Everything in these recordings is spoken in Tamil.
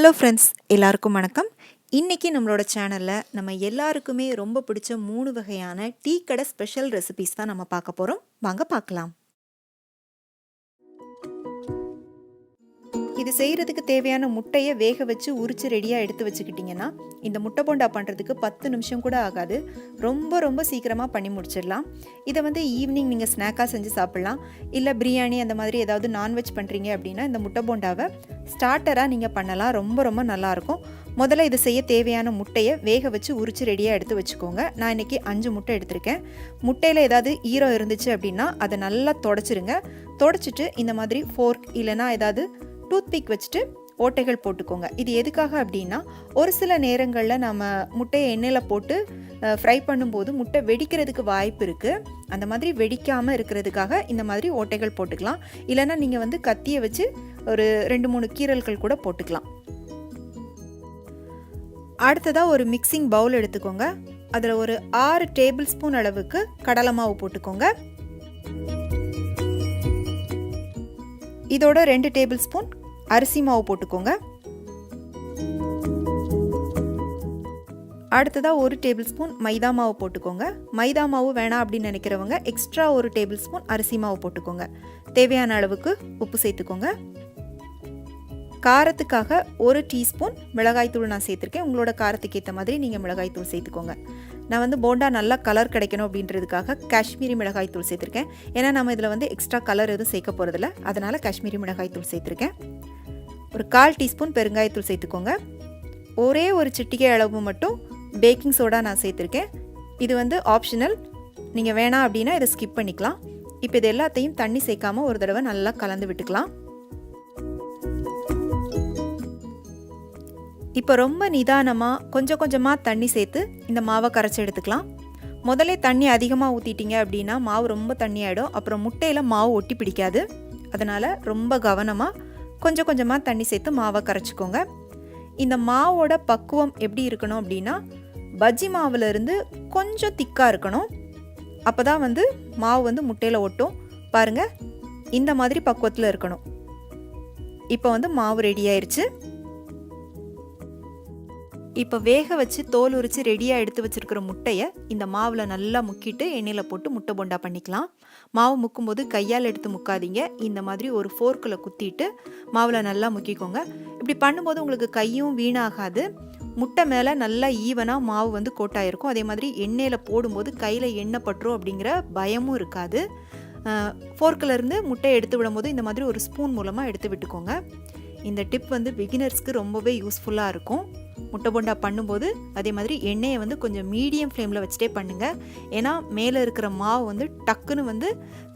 ஹலோ ஃப்ரெண்ட்ஸ், எல்லாருக்கும் வணக்கம். இன்றைக்கி நம்மளோட சேனலில் நம்ம எல்லாருக்குமே ரொம்ப பிடிச்ச 3 வகையான டீ கடை ஸ்பெஷல் ரெசிபீஸ் தான் நம்ம பார்க்க போகிறோம். வாங்க பார்க்கலாம். இது செய்கிறதுக்கு தேவையான முட்டையை வேக வச்சு உரித்து ரெடியாக எடுத்து வச்சுக்கிட்டிங்கன்னா இந்த முட்டை போண்டா பண்ணுறதுக்கு 10 நிமிஷம் கூட ஆகாது. ரொம்ப சீக்கிரமாக பண்ணி முடிச்சிடலாம். இதை ஈவினிங் நீங்கள் ஸ்நாக்காக செஞ்சு சாப்பிட்லாம். இல்லை பிரியாணி அந்த மாதிரி ஏதாவது நான்வெஜ் பண்ணுறீங்க அப்படின்னா இந்த முட்டை போண்டாவை ஸ்டார்டராக நீங்கள் பண்ணலாம். ரொம்ப நல்லாயிருக்கும். முதல்ல இது செய்ய தேவையான முட்டையை வேக வச்சு உரித்து ரெடியாக எடுத்து வச்சுக்கோங்க. நான் இன்றைக்கி 5 முட்டை எடுத்திருக்கேன். முட்டையில் ஏதாவது ஈரம் இருந்துச்சு அப்படின்னா அதை நல்லா தொடச்சிருங்க. தொடச்சிட்டு இந்த மாதிரி ஃபோர்க் இல்லைனா ஏதாவது டூத்பிக் வச்சுட்டு ஓட்டைகள் போட்டுக்கோங்க. இது எதுக்காக அப்படின்னா ஒரு சில நேரங்களில் நம்ம முட்டையை எண்ணெயில் போட்டு ஃப்ரை பண்ணும்போது முட்டை வெடிக்கிறதுக்கு வாய்ப்பு இருக்குது. அந்த மாதிரி வெடிக்காமல் இருக்கிறதுக்காக இந்த மாதிரி ஓட்டைகள் போட்டுக்கலாம். இல்லைனா நீங்கள் கத்தியை வச்சு ஒரு 2-3 கீறல்கள் கூட போட்டுக்கலாம். அடுத்ததாக ஒரு மிக்சிங் பவுல் எடுத்துக்கோங்க. அதில் ஒரு 6 டேபிள் ஸ்பூன் அளவுக்கு கடலை மாவு போட்டுக்கோங்க. இதோட 2 டேபிள் ஸ்பூன் அரிசி மாவு போட்டுக்கோங்க. அடுத்ததாக 1 டேபிள் ஸ்பூன் மைதா மாவு போட்டுக்கோங்க. மைதா மாவு வேணாம் அப்படின்னு நினைக்கிறவங்க எக்ஸ்ட்ரா 1 டேபிள் ஸ்பூன் அரிசி மாவு போட்டுக்கோங்க. தேவையான அளவுக்கு உப்பு சேர்த்துக்கோங்க. காரத்துக்காக 1 டீஸ்பூன் மிளகாய்த்தூள் நான் சேர்த்துருக்கேன். உங்களோட காரத்துக்கு ஏற்ற மாதிரி நீங்கள் மிளகாய்த்தூள் சேர்த்துக்கோங்க. நான் போண்டா நல்லா கலர் கிடைக்கணும் அப்படின்றதுக்காக காஷ்மீரி மிளகாய்த்தூள் சேர்த்துருக்கேன். ஏன்னா நம்ம இதில் எக்ஸ்ட்ரா கலர் எதுவும் சேர்க்க போகிறதில்ல, அதனால் காஷ்மீரி மிளகாய்த்தூள் சேர்த்துருக்கேன். ஒரு 1/4 டீஸ்பூன் பெருங்காயத்தூள் சேர்த்துக்கோங்க. ஒரே ஒரு சிட்டிகை அளவு மட்டும் பேக்கிங் சோடா நான் சேர்த்துருக்கேன். இது ஆப்ஷனல், நீங்கள் வேணாம் அப்படின்னா இதை ஸ்கிப் பண்ணிக்கலாம். இப்போ இது எல்லாத்தையும் தண்ணி சேர்க்காமல் ஒரு தடவை நல்லா கலந்து விட்டுக்கலாம். இப்போ ரொம்ப நிதானமாக கொஞ்சமாக தண்ணி சேர்த்து இந்த மாவை கரைச்சி எடுத்துக்கலாம். முதல்ல தண்ணி அதிகமாக ஊற்றிட்டீங்க அப்படின்னா மாவு ரொம்ப தண்ணி ஆகிடும். அப்புறம் முட்டையில் மாவு ஒட்டி பிடிக்காது. அதனால் ரொம்ப கவனமாக கொஞ்சமாக தண்ணி சேர்த்து மாவை கரைச்சிக்கோங்க. இந்த மாவோட பக்குவம் எப்படி இருக்கணும் அப்படின்னா பஜ்ஜி மாவுலேருந்து கொஞ்சம் திக்காக இருக்கணும். அப்போ தான் மாவு முட்டையில் ஒட்டும். பாருங்கள், இந்த மாதிரி பக்குவத்தில் இருக்கணும். இப்போ மாவு ரெடி ஆயிடுச்சு. இப்போ வேக வச்சு தோல் உரித்து ரெடியாக எடுத்து வச்சுருக்கிற முட்டையை இந்த மாவில் நல்லா முக்கிட்டு எண்ணெயில் போட்டு முட்டை போண்டா பண்ணிக்கலாம். மாவு முக்கும்போது கையால் எடுத்து முக்காதீங்க. இந்த மாதிரி ஒரு ஃபோர்க்கில் குத்திட்டு மாவில் நல்லா முக்கிக்கோங்க. இப்படி பண்ணும்போது உங்களுக்கு கையும் வீணாகாது. முட்டை மேலே நல்லா ஈவனாக மாவு கோட்டாயிருக்கும். அதே மாதிரி எண்ணெயில் போடும்போது கையில் எண்ணெய் பட்டுரும் அப்படிங்கிற பயமும் இருக்காது. ஃபோர்க்கிலேருந்து முட்டையை எடுத்து விடும்போது இந்த மாதிரி ஒரு ஸ்பூன் மூலமாக எடுத்து விட்டுக்கோங்க. இந்த டிப் பிகினர்ஸ்க்கு ரொம்பவே யூஸ்ஃபுல்லாக இருக்கும். முட்டை போண்டா பண்ணும்போது அதே மாதிரி எண்ணெயை கொஞ்சம் மீடியம் ஃப்ளேமில் வச்சுட்டே பண்ணுங்கள். ஏன்னா மேலே இருக்கிற மாவு டக்குன்னு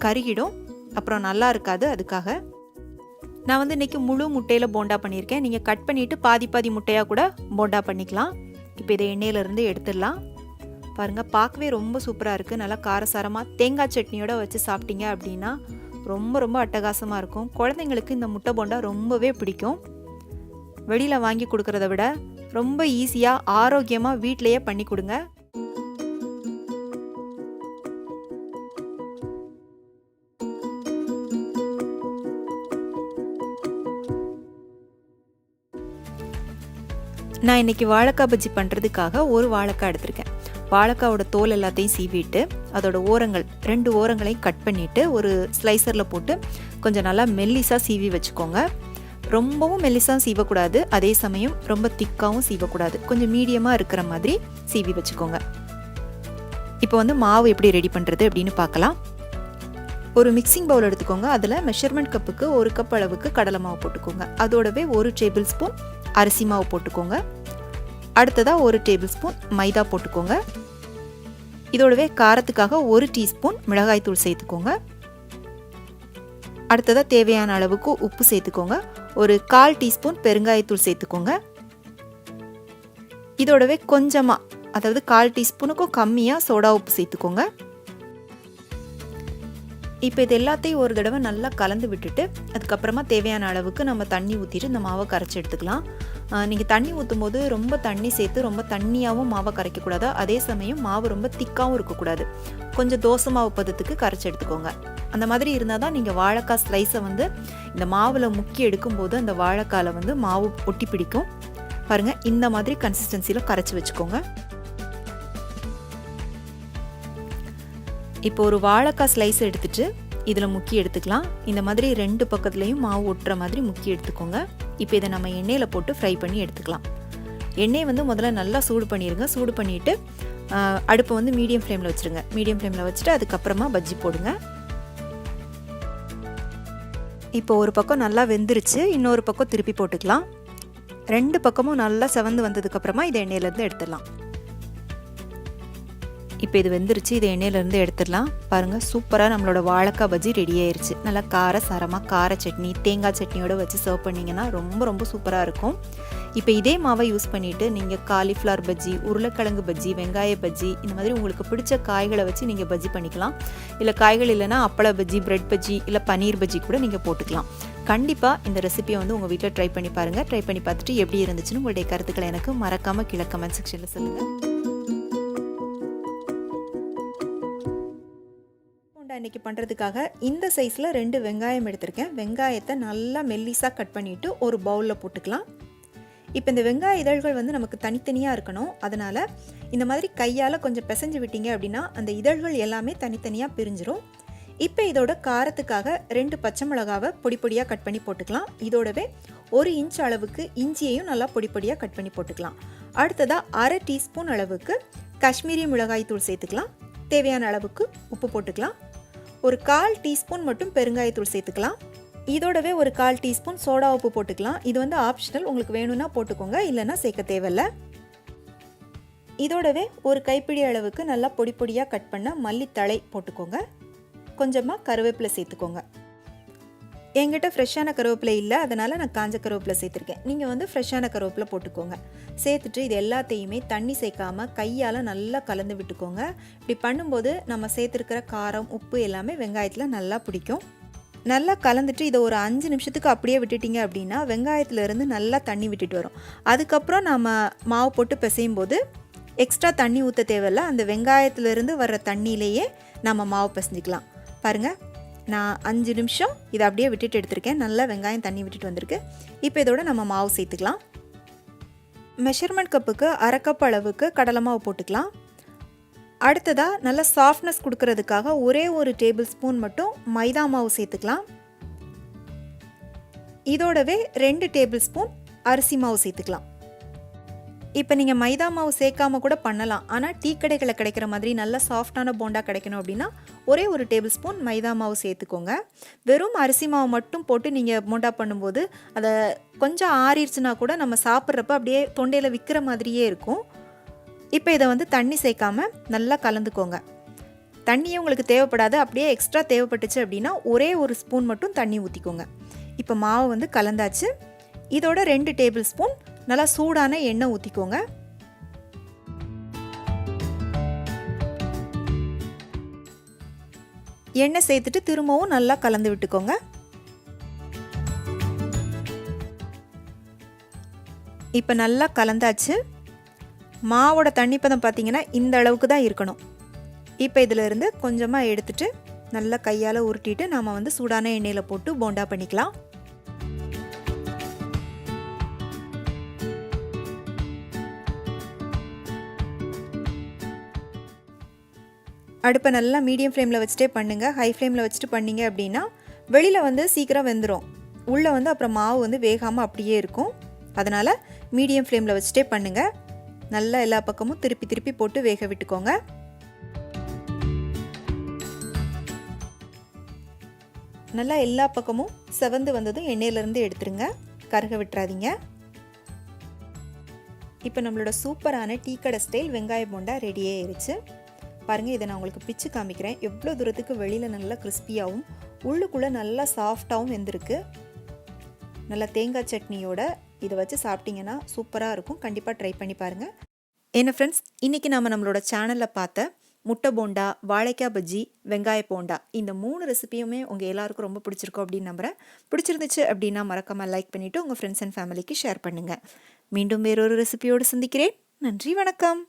கருகிடும், அப்புறம் நல்லா இருக்காது. அதுக்காக நான் இன்றைக்கி முழு முட்டையில் போண்டா பண்ணியிருக்கேன். நீங்கள் கட் பண்ணிவிட்டு பாதி முட்டையாக கூட போண்டா பண்ணிக்கலாம். இப்போ இதை எண்ணெயிலேருந்து எடுத்துடலாம். பாருங்கள், பார்க்கவே ரொம்ப சூப்பராக இருக்குது. நல்லா காரசாரமாக தேங்காய் சட்னியோட வச்சு சாப்பிட்டீங்க அப்படின்னா ரொம்ப அட்டகாசமாக இருக்கும். குழந்தைங்களுக்கு இந்த முட்டை போண்டா ரொம்பவே பிடிக்கும். வெளியில் வாங்கி கொடுக்குறத விட ரொம்ப ஈஸியாக ஆரோக்கியமாக வீட்டிலையே பண்ணி கொடுங்க. நான் இன்றைக்கி வாழைக்காய் பஜ்ஜி பண்ணுறதுக்காக ஒரு வாழைக்காய் எடுத்திருக்கேன். வாழைக்காவோட தோல் எல்லாத்தையும் சீவிட்டு அதோட ஓரங்கள் 2 ஓரங்களையும் கட் பண்ணிவிட்டு ஒரு ஸ்லைசரில் போட்டு கொஞ்சம் நல்லா மெல்லிஸாக சீவி வச்சுக்கோங்க. ரொம்பவும் மெல்லிஸாக சீவக்கூடாது, அதே சமயம் ரொம்ப திக்காகவும் சீவக்கூடாது. கொஞ்சம் மீடியமாக இருக்கிற மாதிரி சீவி வச்சுக்கோங்க. இப்போ மாவு எப்படி ரெடி பண்ணுறது அப்படின்னு பார்க்கலாம். ஒரு மிக்சிங் பவுல் எடுத்துக்கோங்க. அதில் மெஷர்மெண்ட் கப்புக்கு 1 கப் அளவுக்கு கடலை மாவு போட்டுக்கோங்க. அதோடவே 1 டேபிள் ஸ்பூன் அரிசி மாவு போட்டுக்கோங்க. அடுத்ததாக 1 டேபிள் ஸ்பூன் மைதா போட்டுக்கோங்க. இதோடவே காரத்துக்காக 1 டீஸ்பூன் மிளகாய்த்தூள் சேர்த்துக்கோங்க. அடுத்ததாக தேவையான அளவுக்கு உப்பு சேர்த்துக்கோங்க. ஒரு 1/4 டீஸ்பூன் பெருங்காயத்தூள் சேர்த்துக்கோங்க. இதோடவே கொஞ்சமாக, அதாவது 1/4 டீஸ்பூனுக்கும் கம்மியாக சோடா உப்பு சேர்த்துக்கோங்க. இப்போ இது எல்லாத்தையும் ஒரு தடவை நல்லா கலந்து விட்டுட்டு அதுக்கப்புறமா தேவையான அளவுக்கு நம்ம தண்ணி ஊற்றிட்டு இந்த மாவை கரைச்சி எடுத்துக்கலாம். நீங்கள் தண்ணி ஊற்றும் போது ரொம்ப தண்ணி சேர்த்து ரொம்ப தண்ணியாகவும் மாவை கரைக்கக்கூடாது. அதே சமயம் மாவு ரொம்ப திக்காகவும் இருக்கக்கூடாது. கொஞ்சம் தோசை மாவு பதத்துக்கு கரைச்சி எடுத்துக்கோங்க. அந்த மாதிரி இருந்தால் தான் நீங்கள் வாழைக்காய் ஸ்லைஸை வந்து இந்த மாவில் முக்கி எடுக்கும்போது அந்த வாழைக்காயில் வந்து மாவு ஒட்டி பிடிக்கும். பாருங்கள், இந்த மாதிரி கன்சிஸ்டன்சியில் கரைச்சி வச்சுக்கோங்க. இப்போ ஒரு வாழைக்காய் ஸ்லைஸ் எடுத்துகிட்டு இதில் முக்கி எடுத்துக்கலாம். இந்த மாதிரி 2 பக்கத்துலேயும் மாவு ஒட்டுற மாதிரி முக்கி எடுத்துக்கோங்க. இப்போ இதை நம்ம எண்ணெயில் போட்டு ஃப்ரை பண்ணி எடுத்துக்கலாம். எண்ணெய் வந்து முதல்ல நல்லா சூடு பண்ணிடுங்க. சூடு பண்ணிவிட்டு அடுப்பை வந்து மீடியம் ஃப்ளேமில் வச்சுருங்க. மீடியம் ஃப்ளேமில் வச்சுட்டு அதுக்கப்புறமா பஜ்ஜி போடுங்க. இப்போ ஒரு பக்கம் நல்லா வெந்துருச்சு, இன்னொரு பக்கம் திருப்பி போட்டுக்கலாம். 2 பக்கமும் நல்லா செவந்து வந்ததுக்கப்புறமா இதை எண்ணெயிலேருந்து எடுத்துடலாம். இப்போ இது வெந்துருச்சு, இதை எண்ணெயிலேருந்து எடுத்துடலாம். பாருங்கள், சூப்பராக நம்மளோட வாழைக்காய் பஜ்ஜி ரெடி ஆயிடுச்சு. நல்லா காரசாரமாக கார சட்னி, தேங்காய் சட்னியோடு வச்சு சர்வ் பண்ணிங்கன்னா ரொம்ப ரொம்ப சூப்பராக இருக்கும். இப்போ இதே மாவை யூஸ் பண்ணிவிட்டு நீங்கள் காலிஃப்ளவர் பஜ்ஜி, உருளைக்கிழங்கு பஜ்ஜி, வெங்காய பஜ்ஜி, இந்த மாதிரி உங்களுக்கு பிடிச்ச காய்களை வச்சு நீங்கள் பஜ்ஜி பண்ணிக்கலாம். இல்லை காய்கள் இல்லைனா அப்பள பஜ்ஜி, பிரெட் பஜ்ஜி, இல்லை பன்னீர் பஜ்ஜி கூட நீங்கள் போட்டுக்கலாம். கண்டிப்பாக இந்த ரெசிபியை வந்து உங்கள் வீட்டில் ட்ரை பண்ணி பாருங்கள். ட்ரை பண்ணி பார்த்துட்டு எப்படி இருந்துச்சுன்னு உங்களுடைய கருத்துக்களை எனக்கு மறக்காமல் கீழே கமெண்ட் செக்ஷனில் சொல்லுங்கள். இன்றைக்கி பண்ணுறதுக்காக இந்த சைஸில் 2 வெங்காயம் எடுத்திருக்கேன். வெங்காயத்தை நல்லா மெல்லிஸாக கட் பண்ணிவிட்டு ஒரு பவுலில் போட்டுக்கலாம். இப்போ இந்த வெங்காய இதழ்கள் வந்து நமக்கு தனித்தனியாக இருக்கணும். அதனால் இந்த மாதிரி கையால் கொஞ்சம் பிசைஞ்சு விட்டீங்க அப்படின்னா அந்த இதழ்கள் எல்லாமே தனித்தனியாக பிரிஞ்சிரும். இப்போ இதோட காரத்துக்காக 2 பச்சை மிளகாவை பொடி பொடியாக கட் பண்ணி போட்டுக்கலாம். இதோடவே 1 இன்ச் அளவுக்கு இஞ்சியையும் நல்லா பொடி பொடியாக கட் பண்ணி போட்டுக்கலாம். அடுத்ததாக 1/2 டீஸ்பூன் அளவுக்கு காஷ்மீரி மிளகாய் தூள் சேர்த்துக்கலாம். தேவையான அளவுக்கு உப்பு போட்டுக்கலாம். ஒரு 1/4 டீஸ்பூன் மட்டும் பெருங்காயத்தூள் சேர்த்துக்கலாம். இதோடவே ஒரு 1/4 டீஸ்பூன் சோடா உப்பு போட்டுக்கலாம். இது வந்து ஆப்ஷனல், உங்களுக்கு வேணும்னா போட்டுக்கோங்க, இல்லைன்னா சேர்க்க தேவையில்லை. இதோடவே ஒரு கைப்பிடி அளவுக்கு நல்லா பொடி பொடியாக கட் பண்ண மல்லித்தழை போட்டுக்கோங்க. கொஞ்சமாக கருவேப்பிலை சேர்த்துக்கோங்க. என்கிட்ட ஃப்ரெஷ்ஷான கருவேப்பிலை இல்லை, அதனால் நான் காஞ்ச கருவேப்பிலை சேர்த்துருக்கேன். நீங்கள் வந்து ஃப்ரெஷ்ஷான கருவேப்பிலை போட்டுக்கோங்க. சேர்த்துட்டு இது எல்லாத்தையுமே தண்ணி சேர்க்காமல் கையால் நல்லா கலந்து விட்டுக்கோங்க. இப்படி பண்ணும்போது நம்ம சேர்த்துருக்கிற காரம், உப்பு எல்லாமே வெங்காயத்தில் நல்லா பிடிக்கும். நல்லா கலந்துட்டு இதை ஒரு 5 நிமிஷத்துக்கு அப்படியே விட்டுட்டிங்க அப்படின்னா வெங்காயத்துலேருந்து நல்லா தண்ணி விட்டுட்டு வரும். அதுக்கப்புறம் நம்ம மாவு போட்டு பிசையும் போது எக்ஸ்ட்ரா தண்ணி ஊற்ற தேவையில்லை. அந்த வெங்காயத்துலேருந்து வர்ற தண்ணியிலேயே நம்ம மாவு பிசைஞ்சிக்கலாம். பாருங்கள், நான் 5 நிமிஷம் இதை அப்படியே விட்டுட்டு எடுத்திருக்கேன். நல்லா வெங்காயம் தண்ணி விட்டுட்டு வந்திருக்கு. இப்போ இதோட நம்ம மாவு சேர்த்துக்கலாம். மெஷர்மெண்ட் கப்புக்கு 1/2 கப் அளவுக்கு கடலை மாவு போட்டுக்கலாம். அடுத்ததாக நல்லா சாஃப்ட்னஸ் கொடுக்கறதுக்காக ஒரே ஒரு டேபிள் ஸ்பூன் மட்டும் மைதா மாவு சேர்த்துக்கலாம். இதோடவே 2 டேபிள் ஸ்பூன் அரிசி மாவு சேர்த்துக்கலாம். இப்போ நீங்கள் மைதா மாவு சேர்க்காம கூட பண்ணலாம். ஆனால் டீ கடைகளில் கிடைக்கிற மாதிரி நல்ல சாஃப்டான போண்டா கிடைக்கணும் அப்படின்னா ஒரே ஒரு டேபிள் ஸ்பூன் மைதா மாவு சேர்த்துக்கோங்க. வெறும் அரிசி மாவு மட்டும் போட்டு நீங்கள் போண்டா பண்ணும்போது அதை கொஞ்சம் ஆறிடுச்சுன்னா கூட நம்ம சாப்பிட்றப்ப அப்படியே தொண்டையில் விற்கிற மாதிரியே இருக்கும். இப்போ இதை வந்து தண்ணி சேர்க்காமல் நல்லா கலந்துக்கோங்க. தண்ணியே உங்களுக்கு தேவைப்படாது. அப்படியே எக்ஸ்ட்ரா தேவைப்பட்டுச்சு அப்படின்னா ஒரே ஒரு ஸ்பூன் மட்டும் தண்ணி ஊற்றிக்கோங்க. இப்போ மாவு வந்து கலந்தாச்சு. இதோட 2 டேபிள் ஸ்பூன் நல்லா சூடான எண்ணெய் ஊற்றிக்கோங்க. எண்ணெய் சேர்த்துட்டு திரும்பவும் நல்லா கலந்து விட்டுக்கோங்க. இப்போ நல்லா கலந்தாச்சு. மாவோட தண்ணி பதம் பார்த்தீங்கன்னா இந்த அளவுக்கு தான் இருக்கணும். இப்போ இதிலிருந்து கொஞ்சமாக எடுத்துட்டு நல்லா கையால் உருட்டிட்டு நாம் வந்து சூடான எண்ணெயில் போட்டு போண்டா பண்ணிக்கலாம். அடுப்பை நல்லா மீடியம் ஃப்ளேமில் வச்சுட்டே பண்ணுங்கள். ஹை ஃப்ளேமில் வச்சுட்டு பண்ணிங்க அப்படின்னா வெளியில் வந்து சீக்கிரம் வெந்துடும். உள்ளே வந்து அப்புறம் மாவு வந்து வேகாமல் அப்படியே இருக்கும். அதனால் மீடியம் ஃப்ளேமில் வச்சுட்டே பண்ணுங்கள். நல்லா எல்லா பக்கமும் திருப்பி திருப்பி போட்டு வேக விட்டுக்கோங்க. நல்லா எல்லா பக்கமும் செவந்து வந்ததும் எண்ணெயிலேருந்து எடுத்துருங்க. கருக விட்டுறாதீங்க. இப்போ நம்மளோட சூப்பரான டீ கடை ஸ்டைல் வெங்காய போண்டா ரெடியே ஆயிடுச்சு. பாருங்கள், இதை நான் உங்களுக்கு பிச்சு காமிக்கிறேன். எவ்வளோ தூரத்துக்கு வெளியில் நல்லா கிறிஸ்பியாகவும் உள்ளுக்குள்ளே நல்லா சாஃப்டாகவும் வெந்திருக்கு. நல்லா தேங்காய் சட்னியோட இதை வச்சு சாப்பிட்டிங்கன்னா சூப்பராக இருக்கும். கண்டிப்பாக ட்ரை பண்ணி பாருங்கள். என்ன ஃப்ரெண்ட்ஸ், இன்றைக்கி நம்மளோட சேனலில் பார்த்த முட்டை போண்டா, வாழைக்காய் பஜ்ஜி, வெங்காய போண்டா இந்த 3 ரெசிபியுமே உங்கள் எல்லாருக்கும் ரொம்ப பிடிச்சிருக்கும் அப்படின்னு நம்புகிறேன். பிடிச்சிருந்துச்சு அப்படின்னா மறக்காமல் லைக் பண்ணிவிட்டு உங்கள் ஃப்ரெண்ட்ஸ் அண்ட் ஃபேமிலிக்கு ஷேர் பண்ணுங்கள். மீண்டும் வேறொரு ரெசிபியோடு சந்திக்கிறேன். நன்றி, வணக்கம்.